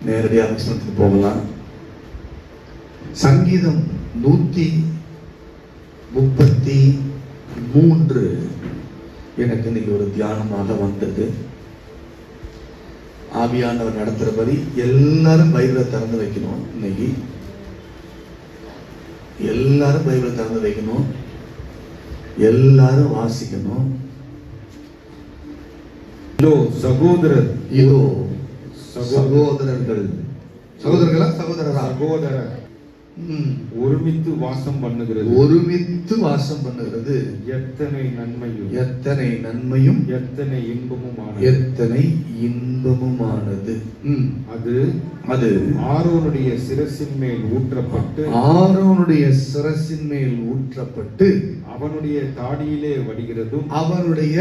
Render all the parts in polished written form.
நேரடியாக வசனத்துக்கு போகலாம். சங்கீதம் 133 எனக்கு இன்னைக்கு ஒரு தியானமாக வந்தது. ஆவியானவர் நடத்துறபடி எல்லாரும் பைபிளை திறந்து வைக்கணும். இன்னைக்கு எல்லாரும் பைபிளை திறந்து வைக்கணும், எல்லாரும் வாசிக்கணும். இதோ சகோதரர், இதோ சகோதரர்கள், சகோதரர்களா சகோதரரா? சகோதரர் ஒருமித்து வாசம் பண்ணுகிறது, ஒருமித்து வாசம் பண்ணுகிறது. எத்தனை நன்மையும், எத்தனை நன்மையும், எத்தனை இன்பமுமானது, எத்தனை இன்பமுமானது. அது அது ஆரோனுடைய சிரசின் மேல் ஊற்றப்பட்டு, ஆரோனுடைய சிரசின் மேல் ஊற்றப்பட்டு அவனுடைய தாடியிலே வடிகிறதும், அவனுடைய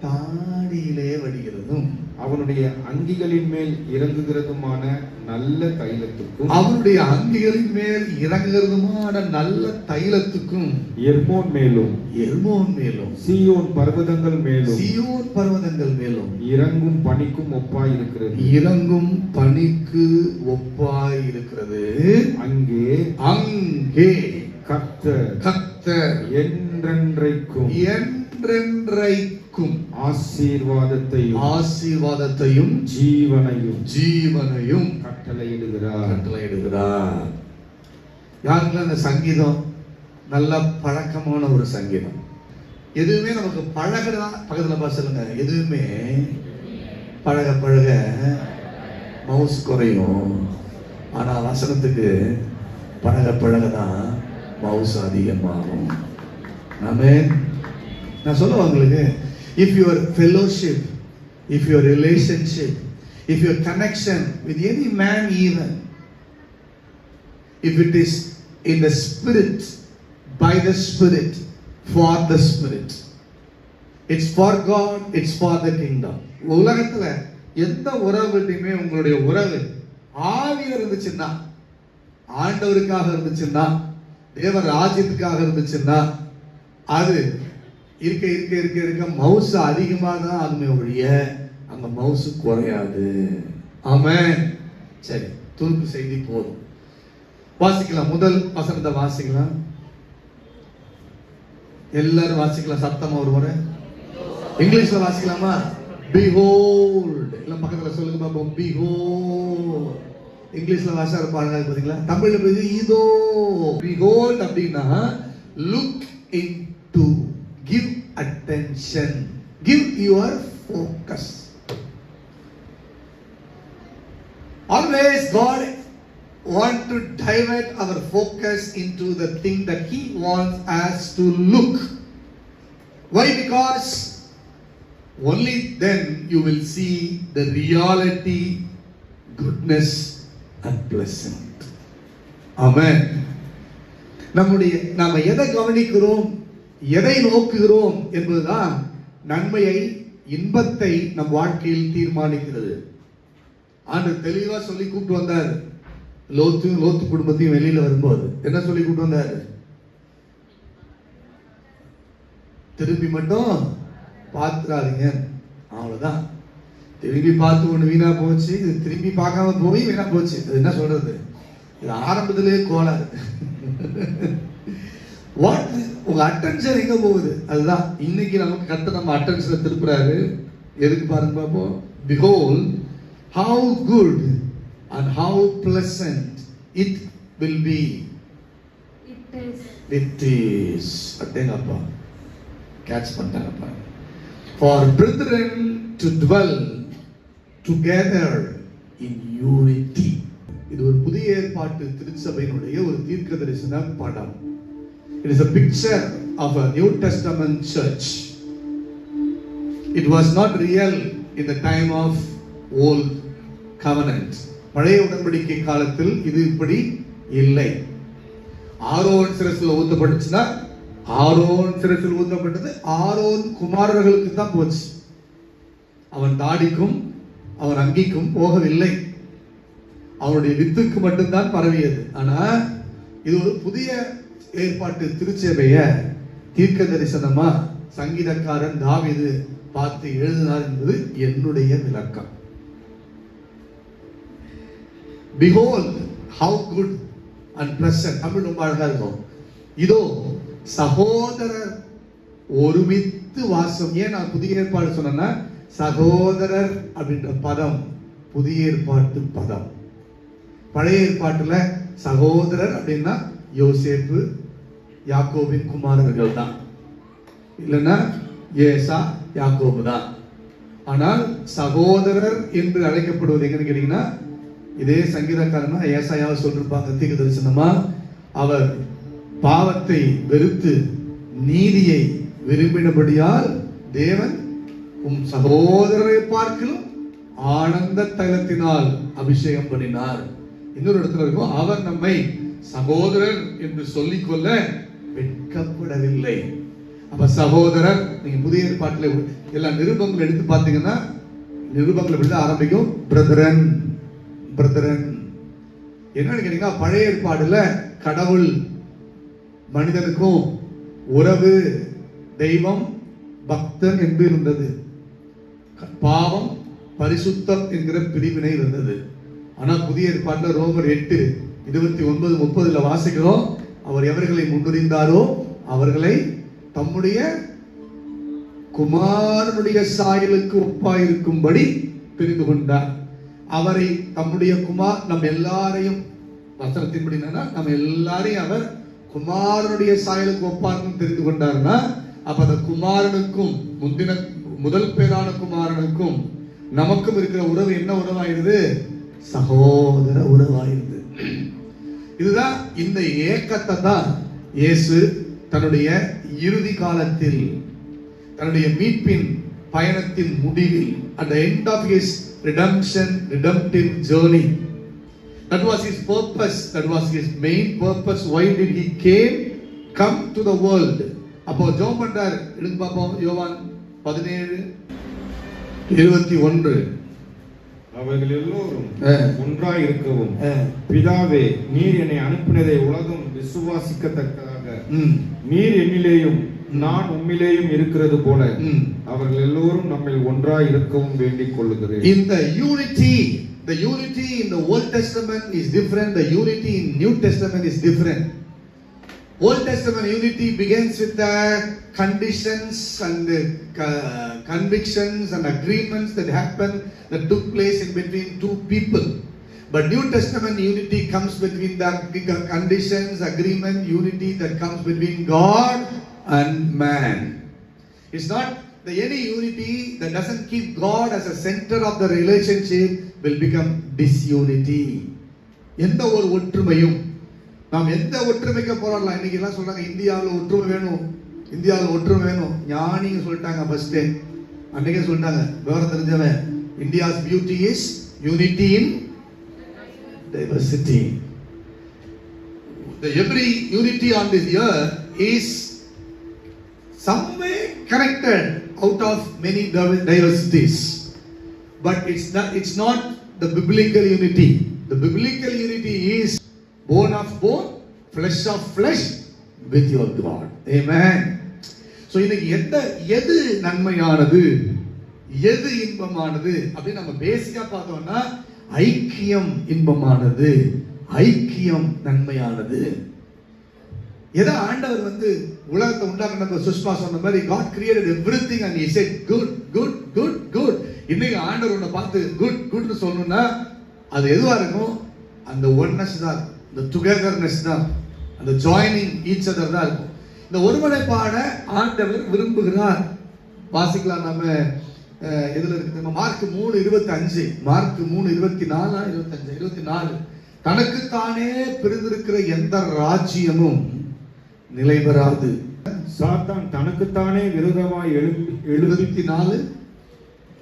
தாடியிலே வடிகிறதும், அவனுடைய அங்கிகளின் மேல் இறங்குகிறதுமான நல்ல தைலத்துக்கும், அவனுடைய அங்கிகளின் மேல் இறங்குகிறதுமான நல்ல தைலத்துக்கும், எர்மோன் மேலும், எர்மோன் மேலும், சீயோன் பர்வதங்கள் மேலும், சீயோன் பர்வதங்கள் மேலும் இறங்கும் பனிக்கும் ஒப்பாய் இருக்கிறது, இறங்கும் பனிக்கு ஒப்பாய் இருக்கிறது. அங்கே அங்கே கர்த்தர் என்றென்றைக்கும் என்றென்றைக்கும் ஆசீர்வாதத்தையும், ஆசீர்வாதத்தையும், ஜீவனையும் கட்டளையிடுகிறார். யாருக்கெல்லாம் அந்த சங்கீதம் நல்ல பழக்கமான ஒரு சங்கீதம்? எதுவுமே நமக்கு பழகதான். பக்கத்துல பார்த்து சொல்லுங்க, எதுவுமே பழக பழக மவுஸ் குறையும். ஆனா வசனத்துக்கு பழக பழகதான் மவுஸ் அதிகமாகும். ஆமென். நான் சொல்லுவேன் உங்களுக்கு, if your fellowship, if your relationship, if your connection with any man even, if it is in the spirit, by the spirit, for the spirit, it's for God, it's for the kingdom. உலகத்துல எந்த உறவுடையுமே உங்களுடைய உறவு ஆவியா இருந்துச்சுன்னா, ஆண்டவருக்காக இருந்துச்சுன்னா, தேவ ராஜ்யத்துக்காக இருந்துச்சுன்னா, அது இருக்க இருக்க இருக்க இருக்க மவுஸ் அதிகமாக தான் ஆகுமே ஒழிய அங்க மவுஸ் குறையாது. ஆமென். சரி, துருக்கு செய்தி போதும். வாசிக்கலாம். முதல் வசனத்தை வாசிக்கலாம். எல்லாரும் வாசிக்கலாம் சத்தமா ஒரு முறை. இங்கிலீஷ்ல வாசிக்கலாமா? behold. எல்லாம் பக்கத்துல சொல்லுங்க பாப்போம். behold. இங்கிலீஷ்ல வாசிக்கிற பாருங்க பாத்தீங்களா? தமிழ்ல பேசி இதோ. behold அப்படின்னா look into, give attention, give your focus. Always God want to divert our focus into the thing that He wants us to look. Why? Because only then you will see the reality, goodness and blessing. Amen. நாம எதை கவனிக்கிறோம், எதை நோக்குகிறோம் என்பதுதான் நன்மையை, இன்பத்தை நம் வாழ்க்கையில் தீர்மானிக்கிறது. ஆண்டவர் தெளிவா சொல்லி கூப்பிட்டு வந்தார். லோத்து குடும்பத்தையும் வெளியில வரும்போது என்ன சொல்லி கூப்பிட்டு வந்தார்? திரும்பி மட்டும் பார்த்துறாதீங்க. அவ்வளவுதான். திரும்பி பார்த்து ஒண்ணு வீணா போச்சு, இது திரும்பி பார்க்காம போய் வீணா போச்சு. அது என்ன சொல்றது? இது ஆரம்பத்திலேயே கோளாறு. உங்க அட்டென்ஷன் எங்க போகுது? அதுதான் இன்னைக்கு நமக்கு கர்த்தர் நம்ம அட்டென்ஷனை திருப்புறாரு. எதுக்கு பாருங்க பாப்போம். Behold how good and how pleasant it will be. It is. அடேங்கப்பா, catch பண்ணிட்டாங்கப்பா. For brethren to dwell together in unity. இது ஒரு புதிய ஏற்பாட்டு திருச்சபையினுடைய ஒரு தீர்க்க தரிசன படம். It is a picture of a New Testament church. It was not real in the time of old covenant. பழைய உடன்படிக்கை காலத்தில் இது இப்படி இல்லை. ஆரோன் சிரசில் ஊத்தப்பட்டுச்சுன்னா ஆரோன் சிரசில் ஊத்தப்பட்டது ஆரோன் குமாரர்களுக்கு தான் போச்சு. அவன் தாடிக்கும் அவன் அங்கிக்கும் போகவில்லை. அவனுடைய வித்துக்கு மட்டும்தான் பரவியது. ஆனா இது ஒரு புதிய ஏற்பாட்டு திருச்சபைய தீர்க்க தரிசனமா சங்கீதக்காரன் தாவீது பார்த்து எழுதினார் என்பது என்னுடைய விளக்கம். behold how good and pleasant. Tamil ரொம்ப அழகா இருக்கும். இதோ சகோதரர் ஒருமித்து வாசம். ஏன் நான் புதிய ஏற்பாடு சொன்னேன்னா, சகோதரர் அப்படின்ற பதம் புதிய ஏற்பாட்டு பதம். பழைய ஏற்பாட்டுல சகோதரர் அப்படின்னா யோசேப்பு யாக்கோபின் குமாரர்கள் தான், இல்லைன்னா ஏசா யாக்கோபு தான். ஆனால் சகோதரர் என்று அழைக்கப்படுவது எங்கன்னு கேட்டீங்கன்னா, இதே சங்கீதக்காரனா ஏசாயாவை சொல்லிருப்பாங்க தீர்க்க தரிசனமா, அவர் பாவத்தை வெறுத்து நீதியை விரும்பினபடியால் தேவன் உம் சகோதரரை பார்க்கலும் ஆனந்த தைலத்தினால் அபிஷேகம் பண்ணினார். இன்னொரு இடத்துல இருக்கும், அவர் நம்மை சகோதரர் என்று சொல்லிக்கொள்ள வெட்கப்படவில்லை. அப்ப சகோதரர், நீங்க புதிய ஏற்பாட்டில் எல்லா நிருபங்கள் எடுத்து பார்த்தீங்கன்னா, நிருபங்கள் எப்படி ஆரம்பிக்கும்? Brethren brethren. என்னன்னு கேட்டீங்கன்னா, பழைய ஏற்பாடுல கடவுள் மனிதனுக்கும் உறவு, தெய்வம் பக்தன் என்று இருந்தது, பாவம் பரிசுத்தம் என்கிற பிரிவினை இருந்தது. ஆனா புதிய ஏற்பாட்டில் ரோமர் 8:29-30 வாசிக்கிறோம், அவர் எவர்களை முன்னுரிந்தாரோ அவர்களை தம்முடைய குமாரனுடைய சாயலுக்கு ஒப்பாயிருக்கும்படி தெரிந்து கொண்டார். அவரை தம்முடைய குமார், நம்ம எல்லாரையும் வசனத்தின்படி நம்ம எல்லாரையும் அவர் குமாரனுடைய சாயலுக்கு ஒப்பாருன்னு தெரிந்து கொண்டார்னா, அப்ப அந்த குமாரனுக்கும் முதல் பேரான குமாரனுக்கும் நமக்கும் இருக்கிற உறவு என்ன உறவாயிருது? சகோதர உறவாயிருது. இதுதான், இந்த ஏக்கத்தை தான் இயேசு தன்னுடைய இறுதி காலத்தில், தன்னுடைய மீட்பின் பயணத்தின் முடிவில், at the end of his redemptive journey, that was his purpose, that was his main purpose. Why did he come to the world? அப்போ ஜெபம் பண்றார். எடுங்க பாப்போம், யோவான் 17:21. அவர்கள் எல்லோரும் ஒன்றாய் இருக்கவும், பிதாவே நீர் என்னை அனுப்பினதை உலகம் விசுவாசிக்கத்தக்கதாக நீர் என்னிலேயும் நான் உம்மிலேயும் இருக்கிறது போல அவர்கள் எல்லோரும் நம்மில் ஒன்றாய் இருக்கவும் வேண்டிக் கொள்ளுகிறேன். இந்த unity, the unity in the Old Testament is different, the unity in New Testament is different. Old Testament unity begins with the conditions and convictions and agreements that took place in between two people. But New Testament unity comes between the conditions, agreement, unity that comes between God and man. It's not any unity that doesn't keep God as a center of the relationship will become disunity. எந்த ஒரு ஒற்றுமையும், நாம் எந்த ஒற்றுமைக்கு போராடலாம். இன்னைக்கு எல்லாம் சொல்றாங்க இந்தியாவில் ஒற்றுமை வேணும், இந்தியாவில் ஒற்றுமை வேணும். ஞானிங்க சொல்லிட்டாங்க ஃபர்ஸ்ட், அன்னைக்கே சொல்லிட்டாங்க, விவரம் தெரிஞ்சவன், India's beauty is unity in diversity. Every unity on this earth is some way connected out of many diversities, but it's not the biblical unity. The biblical unity is bone of bone, flesh of flesh with your God. Amen. So இன்னைக்கு எது நன்மையானது, எது இன்பமானது அப்படி நம்ம பேசிக்கா பார்த்தோம்னா, ஐக்கியம் இன்பமானது, ஐக்கியம் நன்மையானது. ஏதோ ஆண்டவர் உலகத்தை உண்டாக்குன சுஷ்மா சொன்ன மாதிரி, God created everything and he said good good good good. இன்னைக்கு ஆண்டவர் உன்னை பார்த்து குட் குட்னு சொல்லணும்னா அது எதுவா இருக்கும்? அந்த ஒன்னஸ் தான், இந்த டுகெதர்னஸ் தான், அந்த ஜாயினிங் ஈச் அதர் தான் இருக்கும். இந்த ஒருமனைப்பாட ஆண்டவர் விரும்புகிறார். வாசிக்கலாம் நம்ம எதுல இருக்கு? மார்க் 3:25, மார்க் 3:24 தனக்குத்தானே பிரிந்திருக்கிற எந்த ராஜ்யமும் நிலை பெறாது. சாத்தான் தனக்குத்தானே விரோதமாய் 74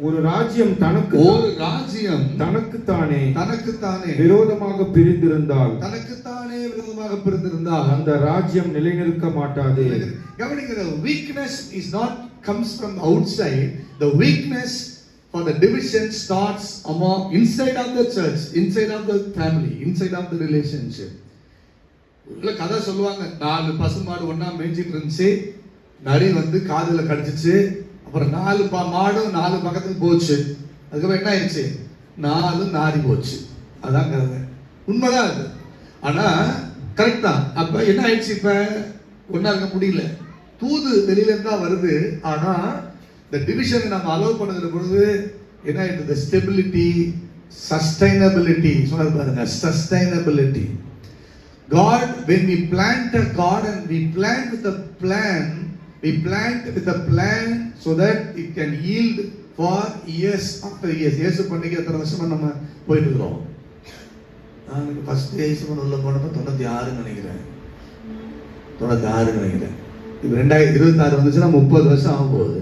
ஒரு ராஜ்யம் தனக்குத்தானே விரோதமாக பிரிந்திருந்தால் அந்த ராஜ்யம் நிலைநிற்க மாட்டாது. கவனிங்க, weakness is not comes from outside. The weakness for the division starts inside of the church, inside of the family, inside of the relationship. கதை சொல்லுவாங்க, 4 பசுமாடு ஒண்ணா மேய்ஞ்சிட்டு இருந்துச்சு, நரி காதுல கடிச்சிச்சு, அப்புறம் 4 மாடும் 4 பக்கத்துக்கு போச்சு. அதுக்கப்புறம் என்ன ஆயிடுச்சு? 4 நாரி போச்சு. அதான் கதை. உண்மைதான் அது. ஆனா கரெக்ட் தான். அப்ப என்ன ஆயிடுச்சு, இப்ப ஒன்னா இருக்க முடியல. தூது வெளியில இருந்தா வருது. ஆனா இந்த டிவிஷனை நம்ம அலோவ் பண்ணுகிற பொழுது என்ன ஆயிடுது, ஸ்டெபிலிட்டி, சஸ்டைனபிலிட்டி. சொன்னது பாருங்க, sustainability. God, when we plant a garden, we plant with a plan so that it can yield for years after years. இயேசு பண்டிகை எத்தனை வருஷமா நம்ம போயிட்டு இருக்கிறோம். நான் ஃபர்ஸ்ட் இயேசு பண்ண உள்ள போனப்ப 96 நினைக்கிறேன். இப்போ 2026 வந்துச்சுன்னா 30 வருஷம் ஆக போகுது.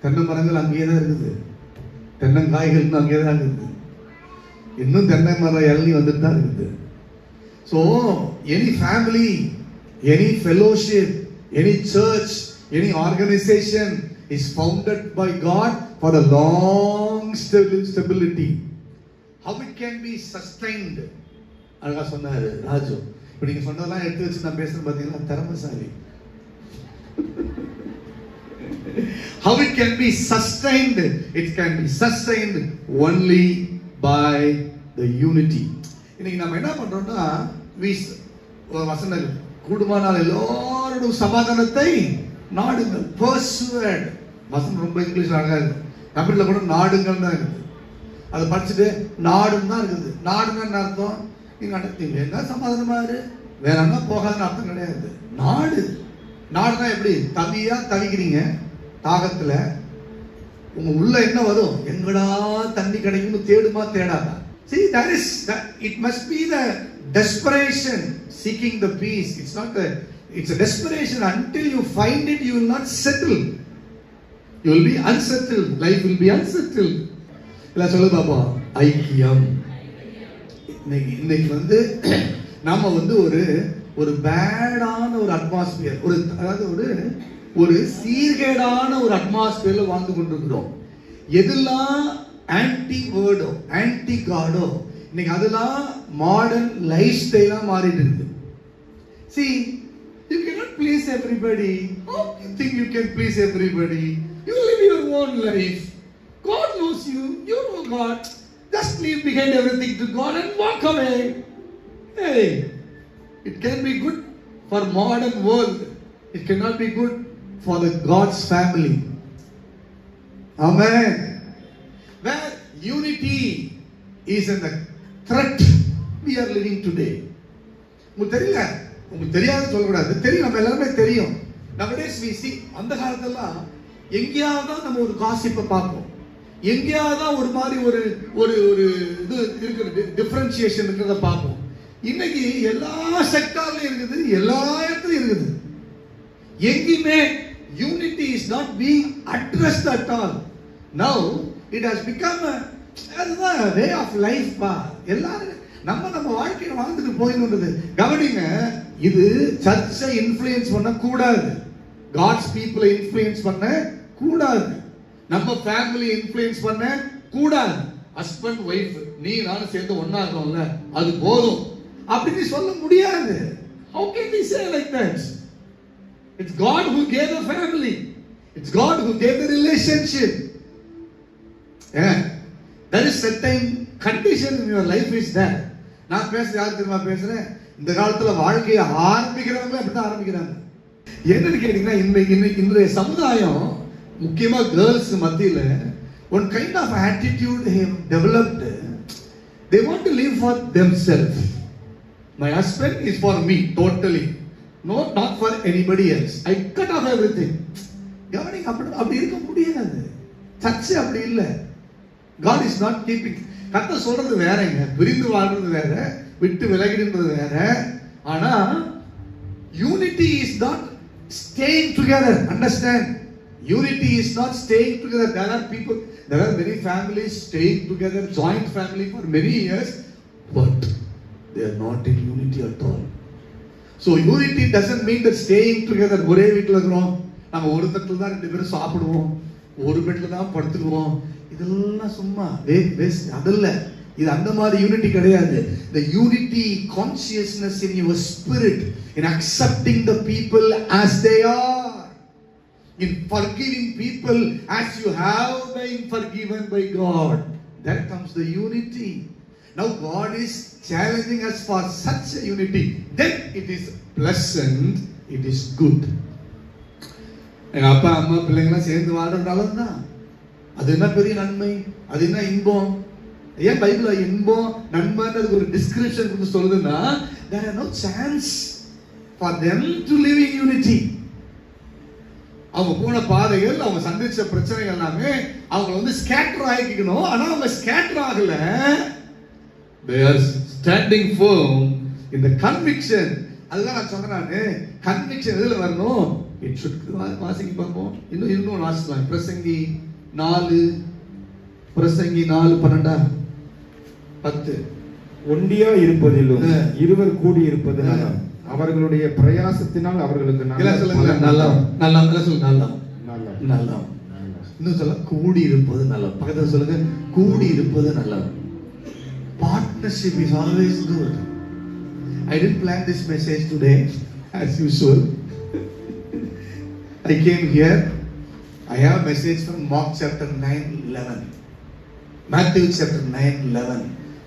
தென்னை மரங்கள் அங்கேயே தான் இருக்குது, தென்னங்காய்கள் அங்கேயே தான் இருக்குது, இன்னும் தென்னை மரம் இளநீ வந்துட்டு தான் இருக்குது. So, any family, any fellowship, any church, any organization is founded by God for a long stability. How it can be sustained? அழகா சொன்னாரு ராஜு. இப்ப நீங்க சொன்னதெல்லாம் எடுத்து வச்சு நான் பேசுறேன் பாத்தீங்களா, திறமைசாலி. How it can be sustained? It can be sustained only by the unity. இன்னைக்கு நம்ம என்ன பண்றோம்னா, வசனம் கூடுமானால் எல்லோருடைய சமாதானத்தை நாடுங்கள். பர்சுவேட் வசனம் ரொம்ப இங்கிலீஷ்ல அழகா இருக்கு. தமிழ்ல கூட நாடுங்கள் தான் இருக்குது. அதை படிச்சுட்டு நாடுன்னு தான் இருக்குது. நாடுங்க என்ன அர்த்தம்? நீங்க என்ன சமாதானமா இரு, வேற என்ன போகாதுன்னு அர்த்தம் கிடையாது. நாடுனா எப்படி? தவிக்கிறீங்க தாகத்துல, உங்க உள்ள என்ன வரும்? எங்கடா தண்ணி கிடைக்கும்னு தேடுமா தேடாதா? See, it must be the desperation seeking the peace. It's a desperation. Until you find it, you will not settle. You will be unsettled. Life will be unsettled. இல்ல சொல்லு பாப்பா, ஐக்கியம். இன்னைக்கு நாம ஒரு பேடான ஒரு அட்மாஸ்பியர், ஒரு சீர்கேடான ஒரு அட்மாஸ்பியர்ல வாழ்ந்து கொண்டிருக்கிறோம். எதெல்லாம் ஆன்டி வேர்டோ, ஆன்டி காடோ, இன்னைக்கு அதெல்லாம் மாடர்ன் லைஃப் ஸ்டைலா மாறிட்டு இருக்கு. See, you cannot please everybody. How do you think you can please everybody? You live your own life. God knows you. You know God. Just leave behind everything to God and walk away. Hey, it can be good for modern world. It cannot be good for the God's family. Amen. Where unity is in the threat we are living today. உங்களுக்கு தெரியாது சொல்லக்கூடாது, தெரியும், நம்ம எல்லாருமே தெரியும். nowadays we see, அந்த காலத்தெல்லாம் எங்கேயாவது நம்ம ஒரு காசிப்பை பார்ப்போம், எங்கேயாவது ஒரு மாதிரி ஒரு இது இருக்குது, டிஃபரன்சியேஷன் இருக்கிறத பார்ப்போம். இன்னைக்கு எல்லா செக்டார்லயும் இருக்குது, எல்லா இடத்துலயும் இருக்குது. எங்கேயுமே unity is not being addressed at all. Now it has become a way of life. எல்லாரும் நம்ம வாழ்க்கையை வாழ்ந்துட்டு போயிடுறது. கவனிங்க, இது சர்ச்சை இன்ஃப்ளூயன்ஸ் பண்ண கூடாது, காட்ஸ் பீப்புளை இன்ஃப்ளூயன்ஸ் பண்ண கூடாது, நம்ம ஃபேமிலி இன்ஃப்ளூயன்ஸ் பண்ண கூடாது. ஹஸ்பண்ட் ஒய்ஃப் நீ நானும் சேர்ந்து ஒண்ணா இருக்கோம்ல, அது போதும் அப்படின்னு சொல்ல முடியாது. How can we say like that? It's God who gave the family. It's God who gave the relationship. There is certain condition in your life is there. நான் பேசுற யார் தெரியுமா பேசுறேன்? இந்த காலத்துல வாழ்க்கையை ஆரம்பிக்கிறவங்க அப்படிதான் ஆரம்பிக்கிறாங்க. என்னன்னு கேட்டீங்கன்னா, இன்றைய சமுதாயம் முக்கியமா கேர்ள்ஸ் மத்தியில one kind of attitude have developed. They want to live for themselves. My husband is for me totally, not for anybody else. I cut off everything. கவனிங்க, அப்படி இருக்க முடியாது. சர்ச்சை அப்படி இல்லை. God is not keeping. கர்த்தர் சொல்றது வேறங்க, பிரிந்து வாழ்றது வேற, விட்டு விலகிடுறது வேற. ஆனா unity is not staying together. Understand? Unity is not staying together. There are many families staying together, joint family for many years, but they are not in unity at all. So unity doesn't mean that staying together. ஒரே வீட்டில் இருக்கிறோம், நம்ம ஒரு தட்டில் தான் 2 பேரும் சாப்பிடுவோம், ஒரு பெட்ல தான் படுத்துக்குவோம், இதெல்லாம் சும்மா அதல்ல. இது அந்த மாதிரி யூனிட்டி கிடையாது. The unity consciousness in your spirit, in accepting the people as they are, in forgiving people as you have been forgiven by God, that comes the unity. Now God is challenging us for such a unity. Then it is pleasant, it is good. எங்க அப்பா அம்மா பிள்ளைங்களாம் சேர்ந்து வாழ்றது நல்லதுதான். அது என்ன பெரிய நன்மை, அது என்ன இன்பம். ஏன் பைபிள்ல இன்பம் நன்மைன்றதுக்கு ஒரு டிஸ்கிரிப்ஷன் கொடுத்து சொல்லுதுன்னா, there are no chance for them to live in unity. அவங்க போன பாதைகள், அவங்க சந்திச்ச பிரச்சனைகள் எல்லாமே அவங்க வந்து ஸ்கேட்டர் ஆகிக்கணும். ஆனா அவங்க ஸ்கேட்டர் ஆகல. They are standing firm in the conviction. அதுதான் நான் சொல்றேன், கன்விக்ஷன் எதுல வரணும்? It should வாசிங்க பார்ப்போம். இன்னும் வாசிக்கலாம். பிரசங்கி 4:12 ஒண்டியா இருப்பதிலும் இருவர் கூடி இருப்பது நலம். அவர்களுடைய பிரயாசத்தினால் அவர்களுக்கு நல்லம். இன்னும் சொல்ல கூடி இருப்பது நல்லம். பக்கத்துல சொல்லுங்க, கூடி இருப்பது நல்லம். Partnership is always good. I didn't plan this message today as usual. I came here. I have a message from Mark chapter 9:11. Matthew chapter 9:11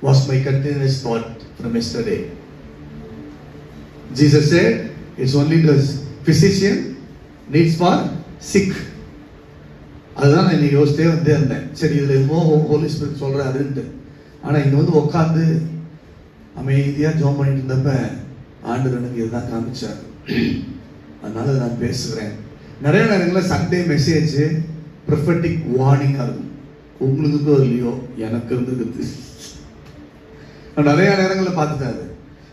was my continuous thought from yesterday. Jesus said, it's only the physician needs for sick. அதுதான் நான் இன்னைக்கு யோசிச்சே வந்தே இருந்தேன். சரி, இதுல என்னமோ Holi spirit சொல்றாருன்ட்டு. ஆனா இங்க வந்து உட்காந்து அமைதியா ஜெபம் பண்ணிட்டு இருந்தப்ப ஆண்டவர் எனக்கு இதுதான் காமிச்சார். அதனால நான் பேசுகிறேன். நிறைய நேரங்களில் சண்டே மெசேஜ் ப்ரொஃபெட்டிக் வார்னிங்கா இருக்கும். உங்களுக்கு இல்லையோ, எனக்கு இருந்துருக்கு. நான் நிறைய நேரங்களில் பார்த்துட்டாரு.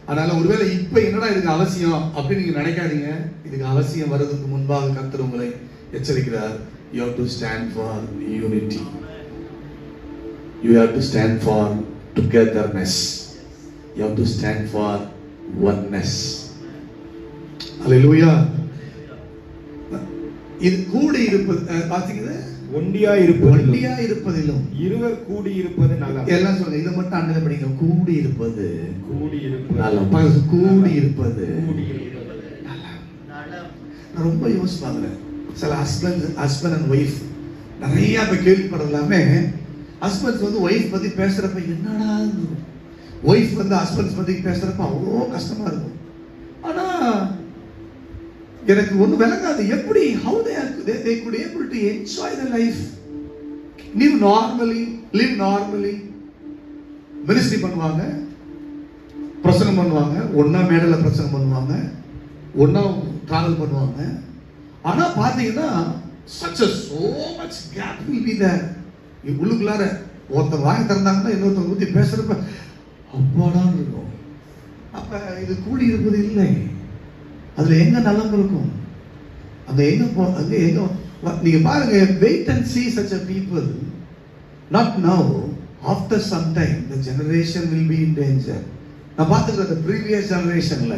அதனால ஒருவேளை இப்ப என்னடா இதுக்கு அவசியம் அப்படின்னு நீங்க நினைக்காதீங்க. இதுக்கு அவசியம் வர்றதுக்கு முன்பாக கர்த்தர் உங்களை எச்சரிக்கிறார். You have to stand for unity. You have to stand for togetherness. You have to stand for oneness. Hallelujah. இது கூடி இருப்பது பாத்தீங்களா? ஒண்டியா இருப்பதிலும் இருவர் கூடி இருப்பது நல்லம். எல்லாம் சொல்லுங்க, இதை மட்டும் அண்ணன் படிங்க. கூடி இருப்பது நல்லம். கூடி இருப்பது நல்லம். நான் ரொம்ப யோசிச்சு பார்க்கிறேன். சில ஹஸ்பண்ட் அண்ட் ஒய்ஃப் நிறைய இப்ப கேள்விப்படலாமே. ஹஸ்பண்ட்ஸ் வந்து ஒய்ஃப் பத்தி பேசுறப்ப என்னடா, ஒய்ஃப் வந்து ஹஸ்பண்ட்ஸ் பத்தி பேசுறப்ப அவ்வளோ கஷ்டமா இருக்கும். ஆனா எனக்கு ஒண்ணு விளங்காது. எப்படி how they could able to enjoy the life, live normally. Ministry பண்ணுவாங்க, பிரசங்கம் பண்ணுவாங்க, ஒண்ணா மேடையில பிரசங்கம் பண்ணுவாங்க, ஒண்ணா டிராவல் பண்ணுவாங்க. ஆனா பாத்தீங்கன்னா so much gap will be there. உள்ளுக்குள்ளார ஒருத்தர் வாங்கி திறந்தாங்கன்னா இன்னொருத்தர் ஊத்தி பேசுறப்ப அப்பாடான்னு இருக்கும். அப்ப இது கூடி இருப்பது இல்லை. அதுல எங்க நலம் இருக்கும்? அங்க எங்க நீங்க பாருங்க. wait and see such a people, not now, after some time the generation will be in danger. நான் பார்த்துக்கிற the previous generationல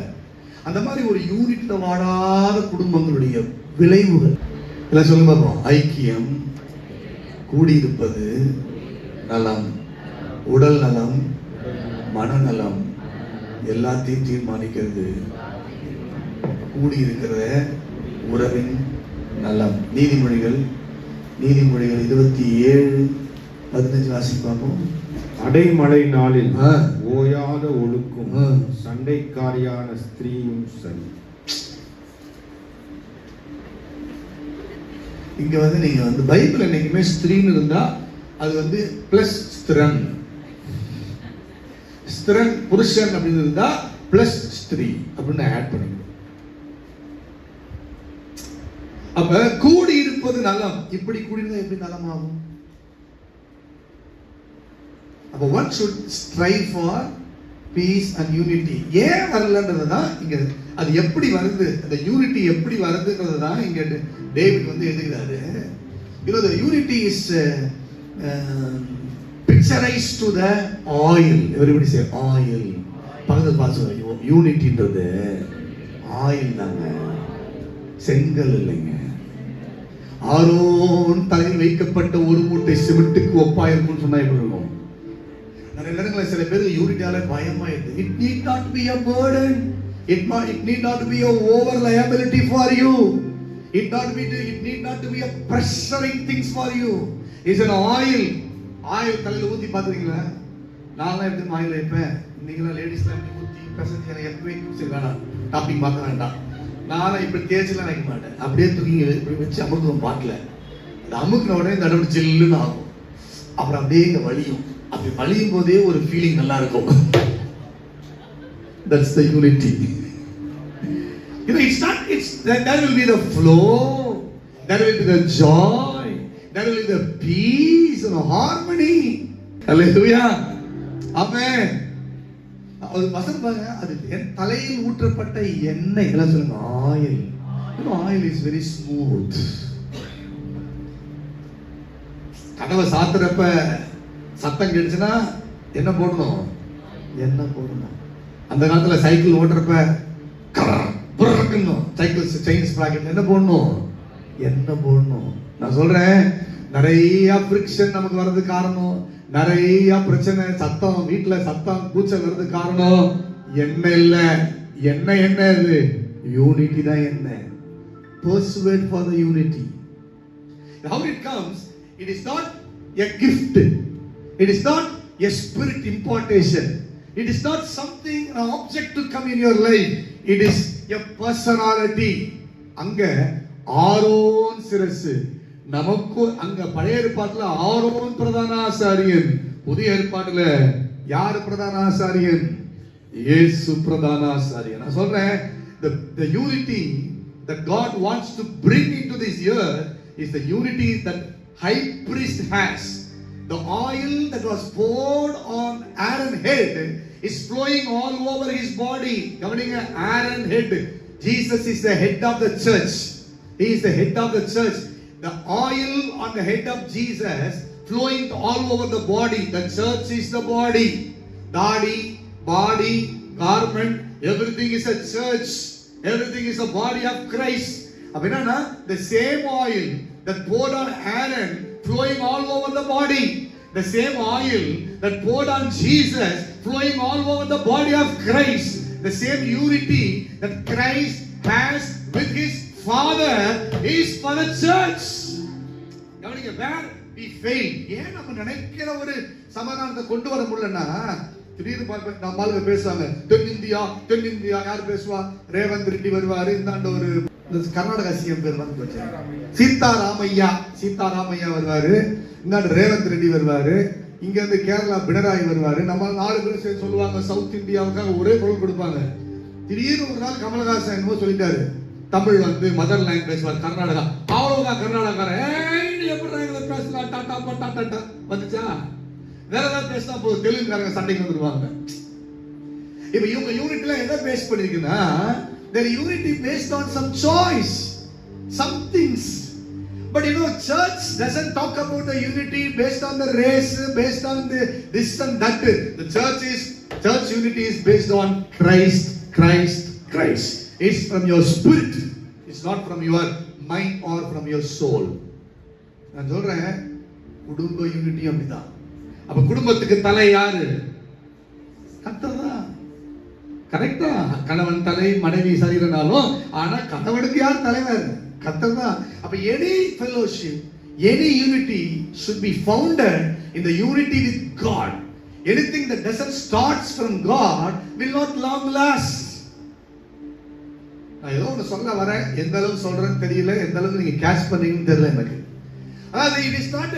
அந்த மாதிரி ஒரு யூனிட்ல வாடாத குடும்பங்களுடைய விளைவுகள் எல்லாம் சொல்லுங்க பார்ப்போம். ஐக்கியம், கூடியிருப்பது நலம், உடல் நலம், மனநலம் எல்லாத்தையும் தீர்மானிக்கிறது கூடியிருக்கிற உறவின் நலம். நீதிமொழிகள் 27:15 வாசி பார்ப்போம். அடைமழை நாளில் ஓயாத ஒழுக்கும் சண்டைக்காரியான ஸ்திரீயும் சரி. இங்க வந்து நீங்க வந்து பைபிள் என்னைக்குமே ஸ்திரீன்னு இருந்தா அது வந்து பிளஸ் ஸ்திரன் புருஷன் அப்படின்னு இருந்தா பிளஸ் ஸ்திரீ அப்படின்னு ஆட் பண்ணிக்கணும். அப்ப கூடி இருப்பது நலம். இப்படி கூடினா எப்படி நலமாகும்? அப்ப one should strive for peace and unity. ஏன் வரலன்றதுதான் இங்க. அது எப்படி வருது, அந்த யூனிட்டி எப்படி வருதுன்றது தான் இங்க டேவிட் வந்து எழுதுகிறாரு. the unity is picturized to the oil. Everybody say oil. பக்கத்துல பார்த்து யூனிட்டின்றது ஆயில் தாங்க, செங்கல் இல்லைங்க. ஆரோன் தலையில் வைக்கப்பட்ட ஒரு மூட்டை சிமெண்ட்டுக்கு ஒப்பா இருக்கும்னு சொன்னா எப்படி இருக்கும்? நிறைய நேரங்களில் சில பேருக்கு யூனிட்டால பயமாயிடுது. It need not be a burden. It need not be a over liability for you. It need not to be a pressuring things for you. It's an oil. Oil தலையில ஊத்தி பாத்துறீங்களா? நான்லாம் எப்படி வாயில வைப்பேன், இன்னைக்கெல்லாம் லேடிஸ்லாம் எப்படி ஊற்றி பெசஞ்சு எனக்கு எப்பவே சரி வேணாம் டாப்பிங் பார்க்க வேண்டாம், நானும் இப்படி தேய்ச்சலாம் வைக்க மாட்டேன், அப்படியே தூக்கி இப்படி வச்சு அமுக்குவோம் பாட்டில். அந்த அமுக்கின உடனே இந்த நடுவு ஜில்லுன்னு ஆகும், அப்புறம் அப்படியே இங்கே வலியும். அப்படி வலியும் போதே ஒரு ஃபீலிங் நல்லா இருக்கும். That's the unity. You know, there will be the flow, there will be the joy, there will be the peace and harmony. Hallelujah. Amen. அது வசனம் பாருங்க, அது என் தலையில் ஊற்றப்பட்ட எண்ணெய், எல்லாம் சொல்லுங்க oil. You know, oil is very smooth. கதவை சாத்துறப்ப சத்தம் கேட்டுச்சுன்னா என்ன போடணும், எண்ணெய் போடணும். அந்த காலத்துல சைக்கிள் ஓட்டுறப்ப சைக்கிள் செயின் ஸ்ப்ராக்கெட் என்ன போடணும், என்ன போடணும். நான் சொல்றேன், நிறைய ஃபிரிக்ஷன் நமக்கு வர்றதுக்கு காரணம், நிறைய பிரச்சனை, சத்தம், வீட்டுல சத்தம் கூச்சல் வர்றதுக்கு காரணம் என்ன இல்ல. என்ன இது யூனிட்டி தான். என்ன persuade for the unity. How it comes, it is not a gift, it is not a spirit impartation, it is not something, an object to come in your life, it is a personality. அங்க Aaron சிரசு நமக்கு, அங்க பழைய ஏற்பாட்டுல Aaron பிரதான ஆசாரியன், புதிய ஏற்பாட்டுல யார் பிரதான ஆசாரியன், இயேசு பிரதான ஆசாரியன். நான் சொல்றேன், the unity that God wants to bring into this earth is the unity that high priest has. The oil that was poured on Aaron's head is flowing all over his body. Gavaninga, Aaron's head. Jesus is the head of the church. He is the head of the church. The oil on the head of Jesus flowing all over the body. The church is the body. Body, garment, everything is a church. Everything is a body of Christ. Abhinana, the same oil that poured on Aaron flowing all over the body, the same oil that poured on Jesus flowing all over the body of Christ, the same unity that Christ has with his Father is for the church. Where we fail, ஏன் நம்ம நினைக்கிற ஒரு சமாதானத்தை கொண்டு வர முடியலன்னா, திடீர்னு நம்ம பேசுவாங்க, தென்னிந்தியா யார் பேசுவா, ரேவந்த் ரெட்டி வருவாரு, இந்தாண்ட ஒரு கர்நாடகா சிஎம் பேர் வந்து சீதாராமையா வருவாரு, இந்தாண்ட ரேவந்த் ரெட்டி வருவாரு, இங்க இருந்து கேரளா பினராயி வருவாரு, நம்ம 4 பேரும் சேர்ந்து சொல்லுவாங்க சவுத் இந்தியாவுக்காக ஒரே குரல் கொடுப்பாங்க. திடீர்னு ஒரு நாள் கமலஹாசன் என்னமோ சொல்லிட்டாரு, தமிழ் வந்து மதர் லாங்குவேஜ் பேசுவார் கர்நாடகா, அவ்வளவுதான் கர்நாடகாரன் எப்படி பேசலாம், டாட்டா பட்டா வந்துச்சா, வேற ஏதாவது பேசினா போதும் தெலுங்குக்காரங்க சண்டைக்கு வந்துருவாங்க. இப்ப இவங்க யூனிட்ல எதை base பண்ணிருக்குன்னா, their unity based on some choice, some things. But you know, church doesn't talk about the unity based on the race, based on the this and that. The church unity is based on Christ. It's from your spirit, it's not from your mind or from your soul. நான் சொல்றேன், குடும்ப unity அப்படிதான். அப்ப குடும்பத்துக்கு தலை யாரு, கர்த்தர் தான். கரெக்டா, கணவன் தலை, மனைவி சரியில்லைனாலும், ஆனா கணவனுக்கு யார் தலைவர், கர்த்தர் தான். அப்ப any fellowship, any unity should be founded in the unity with God. Anything that doesn't start from God will not long last. நான் ஏதோ ஒன்று சொல்ல வரேன், எந்த அளவுக்கு சொல்றேன்னு தெரியல, எந்த அளவுக்கு நீங்க கேட்ச் பண்ணீங்கன்னு தெரியல எனக்கு. அதாவது it is not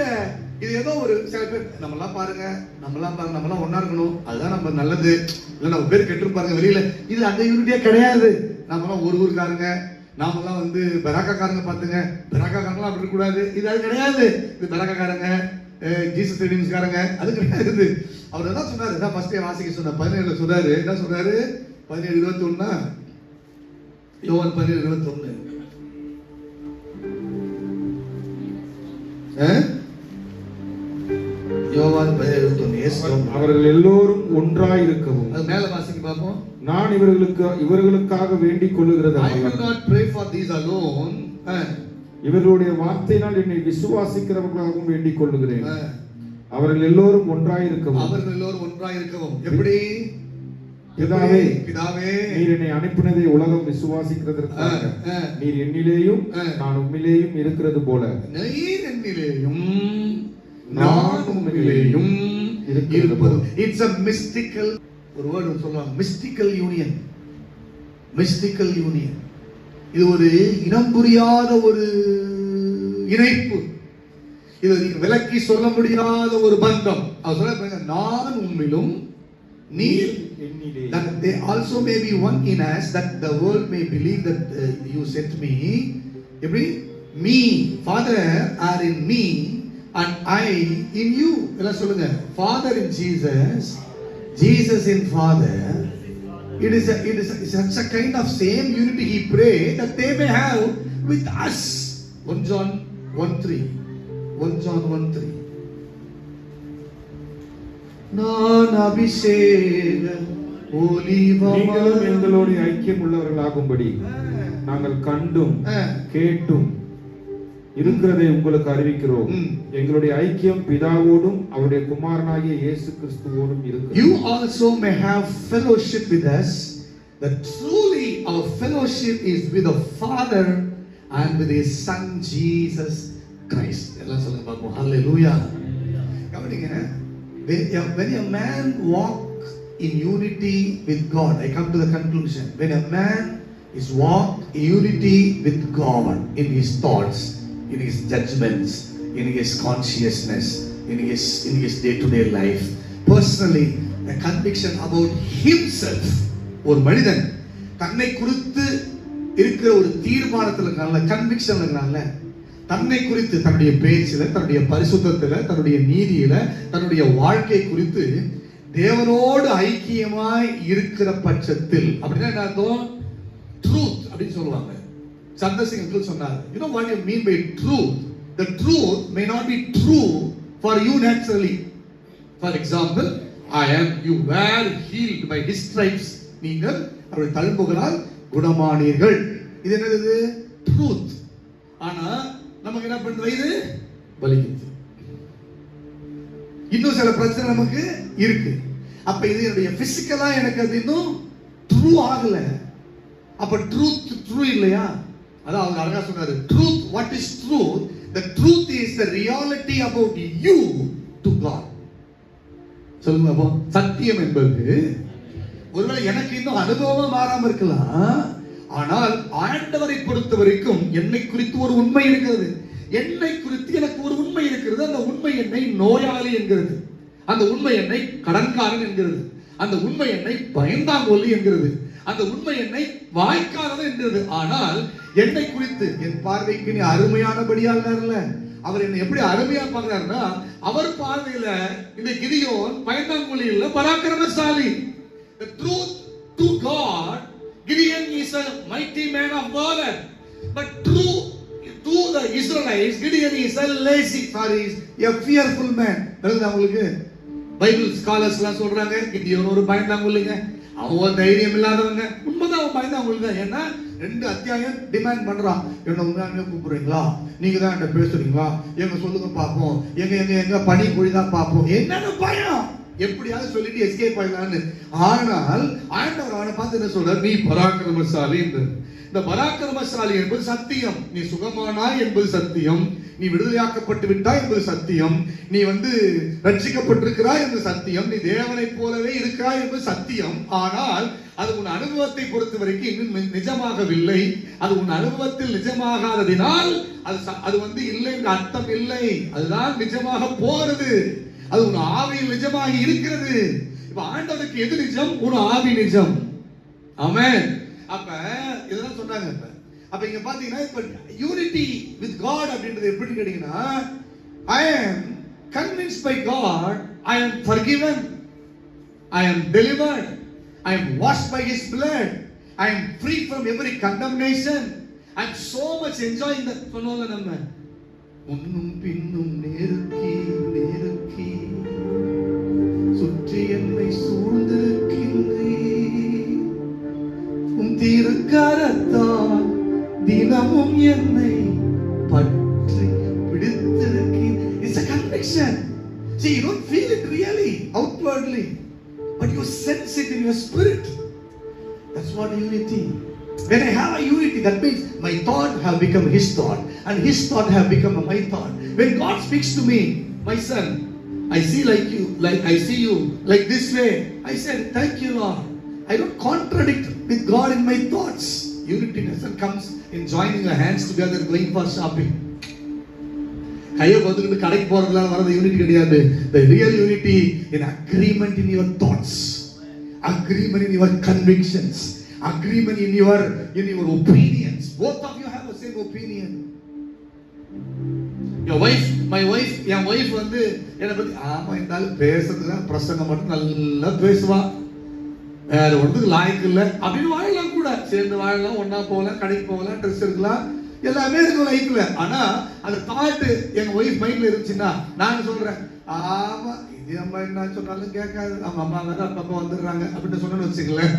இது ஏதோ ஒரு சில பேர் நம்மலாம் பாருங்க, நம்மலாம் ஒன்னா இருக்கணும், அதுதான் நம்ம நல்லது, இல்ல நம்ம பேர் கெட்டு பாருங்க வெளியில, இது அந்த யூனிட்டியே கிடையாது. நம்மலாம் ஒரு ஊருக்காரங்க, நாமெல்லாம் வந்து பெராக்காரங்க, பாத்துங்க பெராக்காரங்களாம் அப்படி கூடாது, இது அது கிடையாது. இது பெராக்காரங்க, ஜீசஸ் ரெடிம்ஸ்காரங்க, அது கிடையாது. அவர் என்ன சொன்னாரு, தான் ஃபர்ஸ்டே வாசிக்க சொன்னார், 17 சொன்னாரு, என்ன சொன்னாரு, 17:21, யோவான் 17:21, யோவான் 17:21, அவர்கள் எல்லோரும் ஒன்றாய் இருக்கவும். அது மேல வாசிக்க பாப்போம். நான் இவர்களுக்காக வேண்டிக் கொள்ளுகிறது, I will not pray for these alone. இவர்களுடைய வார்த்தையினால் என்னை விசுவாசிக்கிறவர்களாகவும் வேண்டிக் கொள்ளுகிறேன். அவர்கள் எல்லோரும் ஒன்றாய் இருக்கவும். எப்படி? பிதாவே, நீர் என்னை அனுப்பினதை உலகம் விசுவாசிக்கிறதற்காக நீர் என்னிலேயும் நான் உம்மிலேயும் இருக்கிறது போல, நீர் என்னிலேயும் நான் உம்மிலேயும் இருப்பதும். It's a mystical, ஒரு வேர்டு சொல்லுவாங்க, mystical union. Mystical union. இது ஒரு இனம் புரியாத ஒரு இணைப்பு. இது விலக்கி சொல்ல முடியாத ஒரு பந்தம். அவர் சொல்றாங்க, நான் உம்மிலும் நீர் என்னிலே. That they also may be one in us, that the world may believe that you sent me. எப்படி? Me, Father are in me and I in you. எல்லாம் சொல்லுங்க. Father in Jesus, Jesus in Father. It is such a kind of same unity he prayed that they may have with us. 1 John 1:3. 1 John 1:3. நான் அபிஷேக நீங்களும் எங்களோடு ஐக்கியம் உள்ளவர்களாகும்படி நாங்கள் கண்டும் கேட்டும் இருக்கிறதை உங்களுக்கு அறிவிக்கிறோம். எங்களுடைய ஐக்கியம் பிதாவோடும் அவருடைய குமாரனாகிய இயேசு கிறிஸ்துவோடும் இருக்கிறது. You also may have fellowship with us, that truly our fellowship is with the Father and with his Son Jesus Christ. எல்லாம் சொல்லுங்க பாப்போம். Hallelujah. கவனிங்க. When a man walk in unity with God, I come to the conclusion, when a man is walk in unity with God in his thoughts, in his judgments, in his consciousness, in his day-to-day life, personally, a conviction about himself. ஒரு மனிதன் தன்னை குறித்து இருக்கிற ஒரு தீர்மானத்துல இருக்கனால, கன்விக்ஷன்ல இருக்கனால, தன்னை குறித்து தன்னுடைய பேச்சில, தன்னுடைய பரிசுத்தத்துல, தன்னுடைய நீதியில, தன்னுடைய வாழ்க்கை குறித்து தேவனோடு ஐக்கியமாய் இருக்கிற பட்சத்தில், அப்படின்னா என்ன அர்த்தம்? ட்ரூத் அப்படின்னு சொல்லுவாங்க. சந்தசிங் அங்கிள் சொன்னார், you know what you mean by truth? The truth may not be true for you naturally. For example, you were healed by his stripes. நீங்கள் அவருடைய தழும்புகளால் குணமானீர்கள். இது என்னது? ட்ரூத். ஆனா நமக்கு என்ன பண்றது? இது வலிக்குது. இன்னும் சில பிரச்சனை நமக்கு இருக்கு. அப்ப இது என்னுடைய பிசிக்கலா எனக்கு அது இன்னும் ட்ரூ ஆகல. அப்ப ட்ரூத் ட்ரூ இல்லையா? அதான் அவங்க அழகா சொன்னாரு, truth, what is truth? The truth is the reality about you to God. சொல்லுங்க அப்போ, சத்தியம் என்பது ஒருவேளை எனக்கு இன்னும் அனுபவமா மாறாம இருக்கலாம், ஆனால் ஆண்டவரை பொறுத்த வரைக்கும் என்னை குறித்து ஒரு உண்மை இருக்கிறது. என்னை குறித்து எனக்கு ஒரு உண்மை இருக்கிறது. அந்த உண்மை என்னை நோயாளி என்கிறது. அந்த உண்மை என்னை கடன்காரன் என்கிறது. அந்த உண்மை என்னை பயந்தாங்கொல்லி என்கிறது. அந்த உண்மை என்னை வாய்க்காதவன் என்கிறது. ஆனால் என்னை குறித்து என் பார்வைக்கு நீ அருமையானபடியால் அல்ல, அவர் என்னை எப்படி அருமையா பார்க்கிறாருன்னா, அவர் பார்வையில இந்த கிதியோன் பயந்தாங்கொல்லி இல்ல, பராக்கிரமசாலி. The truth to God, Gideon is a mighty man of valor, but true to the Israelites, Gideon is a lazy, a fearful man. தெரியுதா உங்களுக்கு? பைபிள் ஸ்காலர்ஸ் எல்லாம் சொல்றாங்க, கிதியோன் ஒரு பயந்தாங்கொல்லிங்க, அவன் தைரியம் இல்லாதவங்க. உண்மைதான், அவன் பயந்தாங்கொல்லிங்க. ஏன்னா 2 அத்தியாயம் டிமாண்ட் பண்றான், என்ன உண்மையானே கூப்பிடுறீங்களா, நீங்க தான் என்கிட்ட பேசுறீங்களா, எங்க சொல்லுங்க பாப்போம், எங்க பனி பொழிதான் பாப்போம். என்னன்னு பயம், எப்படியாவது சொல்லிட்டு எஸ்கேப் ஆயிடலான்னு. ஆனால் ஆண்டவர் அவனை பார்த்து என்ன சொல்றார்? நீ பராக்கிரமசாலி என்று. இந்த பராக்கிரமசாலி என்பது சத்தியம். நீ சுகமானாய் என்பது சத்தியம். நீ விடுதலையாக்கப்பட்டு விட்டாய் என்பது சத்தியம். நீ ரட்சிக்கப்பட்டிருக்கிறாய் என்பது சத்தியம். நீ தேவனை போலவே இருக்கிறாய் என்பது சத்தியம். ஆனால் அது உன் அனுபவத்தை பொறுத்த வரைக்கும் இன்னும் நிஜமாகவில்லை. அது உன் அனுபவத்தில் நிஜமாகாததினால் அது இல்லை என்ற அர்த்தம் இல்லை. அதுதான் நிஜமாக போகிறது. அது உன் ஆவியில் நிஜமாக இருக்கிறது. இப்ப ஆண்டவருக்கு எது நிஜம்? உன் ஆவி நிஜம். ஆமென். அப்ப இதெல்லாம் சொன்னாங்க. அப்ப இங்க பாத்தீங்கன்னா இப்ப யூனிட்டி வித் காட் அப்படின்றது எப்படி கேட்டீங்கன்னா, I am convinced by God, I am forgiven, I am delivered, I am washed by his blood, I am free from every condemnation. I am so much enjoying that. சொன்னோம்ல நம்ம, முன்னும் பின்னும் நெருக்கி நெருக்கி சுற்றி என்னை சூழ்ந்திருக்கின்றே, உன் திருக்கரத்தால் தினமும் என்னை பற்றி பிடித்திருக்கிறேன். It's a conviction. See, you don't feel it really outwardly, but you sense it in your spirit. That's what unity. When I have a unity, that means my thought have become his thought, and his thought have become my thought. When God speaks to me, my son, I see you like this way. I said, thank you, Lord. I don't contradict with God in my thoughts. Unity doesn't come in joining your hands together going for shopping. கையை கொத்துக்கிட்டு கடைக்கு போறதுலாம் வரது unity கிடையாது. The real unity in agreement in your thoughts, agreement in your convictions, agreement in your opinions. Both of you have the same opinion. Your wife, my wife, N wife வந்து என்ன பத்தி ஆமா இருந்தாலும் பேசுறதுல பிரசங்கம் மட்டும் நல்லா பேசுவா, வேற ஒன்றுக்கு லாய்க்கு இல்லை அப்படின்னு வாழலாம், கூட சேர்ந்து வாழலாம், ஒன்னா போகலாம், கடைக்கு போகலாம், ட்ரெஸ் எடுக்கலாம், எல்லாமே இருக்கும் லைஃப்ல. ஆனா அந்த தாட்டு எங்க ஒய்ஃப் மைண்ட்ல இருந்துச்சுன்னா நான் சொல்றேன், ஆமா இது அம்மா என்ன சொன்னாலும் கேட்காது, அவங்க அம்மா வேற அப்பா வந்துடுறாங்க அப்படின்னு சொன்னு வச்சுக்கலேன்.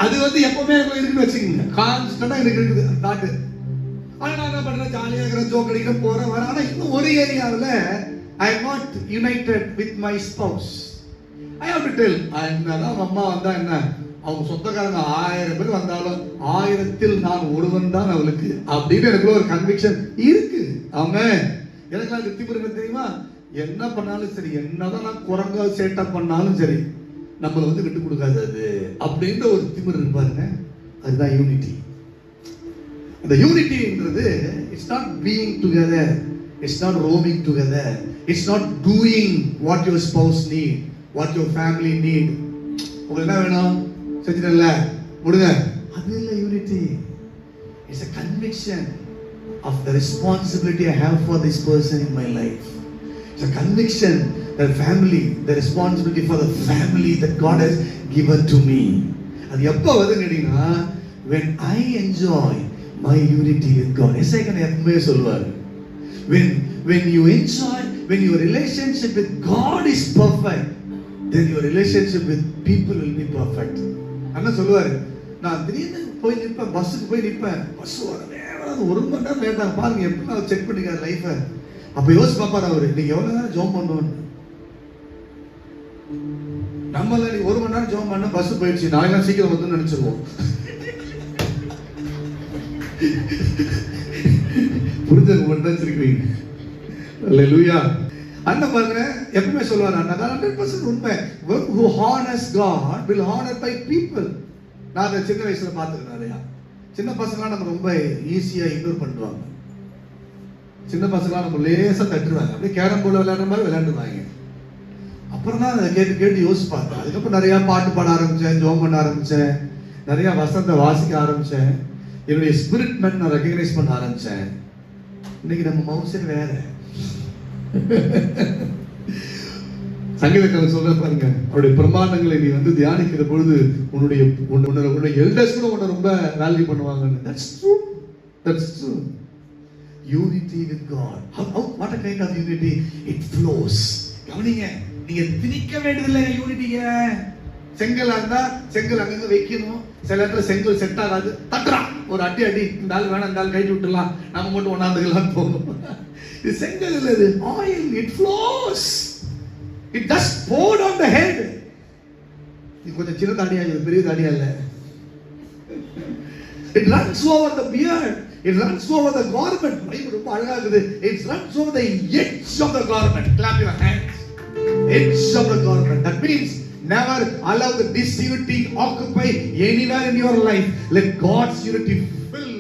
அது வந்து எப்பவுமே இருக்குன்னு வச்சுக்கோங்க, கான்ஸ்டன்டா எனக்கு இருக்குது அந்த தாட்டு. ஆனா நான் என்ன பண்றேன், ஜாலியா இருக்கிறேன், ஜோக் அடிக்க போறேன் வர. ஆனா இன்னும் ஒரு ஏரியாவில் I am not united with my spouse. I have to tell. என்னதான் அம்மா வந்தா என்ன, அவங்க சொந்தக்காரங்க 1000 பேர் வந்தாலும் 1000ல் நான் ஒருவன் தான் அவளுக்கு அப்படின்னு எனக்கு ஒரு கன்விக்ஷன் இருக்கு. அவங்க எனக்கு அது திமிரு தெரியுமா, என்ன பண்ணாலும் சரி, என்னதான் நான் குரங்கா சேட்டா பண்ணாலும் சரி, நம்மளை வந்து விட்டு கொடுக்காது அது அப்படின்ற ஒரு திமிரு இருப்பாருங்க. அதுதான் யூனிட்டி. அந்த யூனிட்டின்றது it's not being together, it's not roaming together, it's not doing what your spouse need, what your family need. உங்களுக்கு என்ன வேணும் செஞ்சுட்டல முடிங்க, அது இல்லை unity. It's a conviction of the responsibility I have for this person in my life. It's a conviction that family, the responsibility for the family that God has given to me. அது எப்போ வருதுன்னு கேட்டீங்கன்னா, when I enjoy my unity with God. எசேக்கியேல் எப்பவுமே சொல்வார், when you enjoy, when your relationship with God is perfect, then your relationship with people will be perfect. அண்ணா சொல்லுவாரு, நான் திடீர்னு போய் நிற்பேன், பஸ்ஸுக்கு போய் நிற்பேன், பஸ் வரவே வராது, 1 மணி நேரம் லேட் ஆகும், பாருங்க எப்படி நான் செக் பண்ணிக்காரு லைஃபை. அப்ப யோசிச்சு பார்ப்பாரு அவரு, நீங்க எவ்வளவு நேரம் ஜோம் பண்ணுவோம், நம்மள நீ 1 மணி நேரம் ஜோம் பண்ண பஸ் போயிடுச்சு, நாளைக்கு சீக்கிரம் வந்து நினைச்சிருவோம். புரிஞ்சது மட்டும் வச்சிருக்கீங்க. அல்லேலூயா. அண்ணன் பாருங்க எப்பவுமே சொல்லுவாரு, அண்ணன் 100% உண்மை. who honors God will honor by people. நான் சின்ன வயசுல பார்த்துக்கிறேன் நிறையா சின்ன பசங்களாம் நம்ம ரொம்ப ஈஸியா இக்னோர் பண்ணுவாங்க. சின்ன பசங்களாம் நம்ம லேசா தட்டுருவாங்க, அப்படியே கேரம் போர்டு விளையாடுற மாதிரி விளையாண்டுவாங்க. அப்புறம் தான் அதை கேட்டு கேட்டு யோசிச்சு பார்த்தேன். அதுக்கப்புறம் நிறைய பாட்டு பாட ஆரம்பிச்சேன், ஜோம் பண்ண ஆரம்பிச்சேன், நிறைய வசனத்தை வாசிக்க ஆரம்பிச்சேன், என்னுடைய ஸ்பிரிட் மேன் நான் ரெகக்னைஸ் பண்ண ஆரம்பிச்சேன். இன்னைக்கு நம்ம மவுசன் வேற. சங்கீதக்காரர் சொல்ற பாருங்க, அவருடைய பிரமாண்டங்களை நீ வந்து தியானிக்கிற பொழுது உன்னுடைய எல்டர்ஸ் கூட உன்னை ரொம்ப வேல்யூ பண்ணுவாங்க. That's true. That's true. Unity with God. What a kind of unity? It flows. கவனிங்க, நீங்க திணிக்க வேண்டியதில்லை யூனிட்டிய. செங்கல் இருந்தா செங்கல் அங்கங்க வைக்கணும். சில இடத்துல செங்கல் செட் ஆகாது, தட்டுறா ஒரு அடி இந்த ஆள் வேணாம், இந்த ஆள் கைட்டு விட்டுலாம், நம்ம மட்டும் ஒன்னாந்துக்கலாம் போகணும். இது செங்கல் இல்லை, இது oil. It flows. It just poured on the head. இது கொஞ்சம் சின்ன தாடியா, இது பெரிய தாடியா இல்ல. It runs over the beard. It runs over the garment. Bible ரொம்ப அழகா இருக்குது. It runs over the edge of the garment. Clap your hands. Edge of the garment. That means never allow the disunity occupy anywhere in your life. Let God's unity fill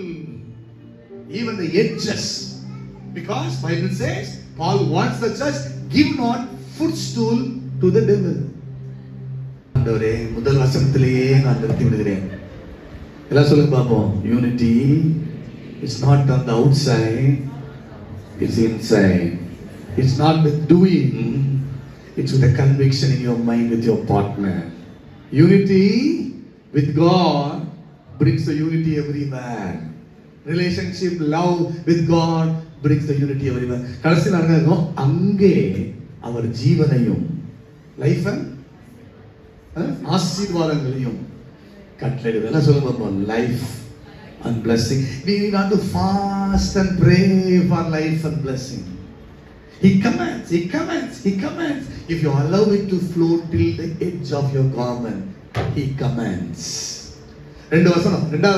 even the edges. Because Bible says, Paul wants the church, give not footstool to the devil. ஆண்டவரே, முதல் வசனத்திலேயே நான் நிறுத்தி விடுகிறேன். எல்லாம் சொல்லுங்க பாப்போம். Unity is not on the outside, it's inside. It's not with doing, it's with a conviction in your mind with your partner. Unity with God brings the unity everywhere. Relationship, love with God brings the unity everywhere. கடைசி நடக்கும், அங்கே அவர் ஜீவனையும் life ஆசீர்வாதங்களையும் கட்டளையிடுது. எல்லாம் சொல்லுங்க பாப்போம். Life and blessing. We need to fast and pray for life and blessing. He commands. If you allow it to flow till the edge of your garment, He commands. இரண்டாவது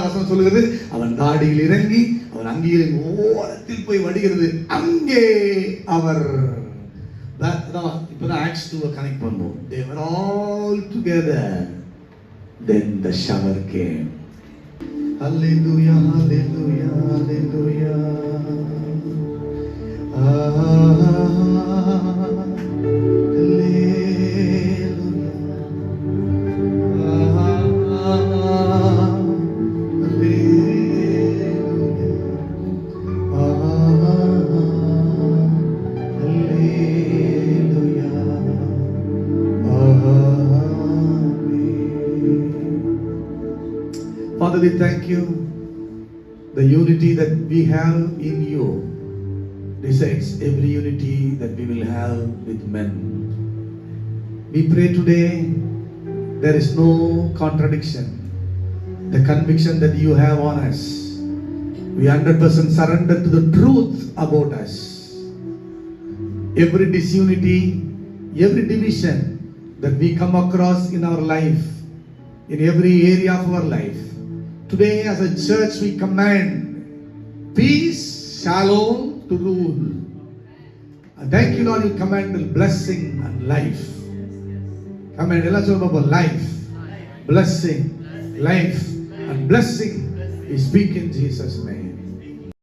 வசனம் சொல்லுகிறது, அவன் தாடியில் இறங்கி அவன் அங்கியின் ஓரத்தில் போய் வடிகிறது, அங்கே அவர். இப்பதான் ஆக்ட்ஸ் 2 கனெக்ட் பண்ணுவோம். They were all together. Then the shower came. Hallelujah, hallelujah, hallelujah. Father, we thank you. The unity that we have in you decides every unity that we will have with men. We pray today there is no contradiction. The conviction that you have on us, we 100% surrender to the truth about us. Every disunity, every division that we come across in our life, in every area of our life, today as a church we command peace, shalom to rule. And thank you Lord, you command blessing and life. Command about life, blessing, life and blessing. We speak in Jesus' name.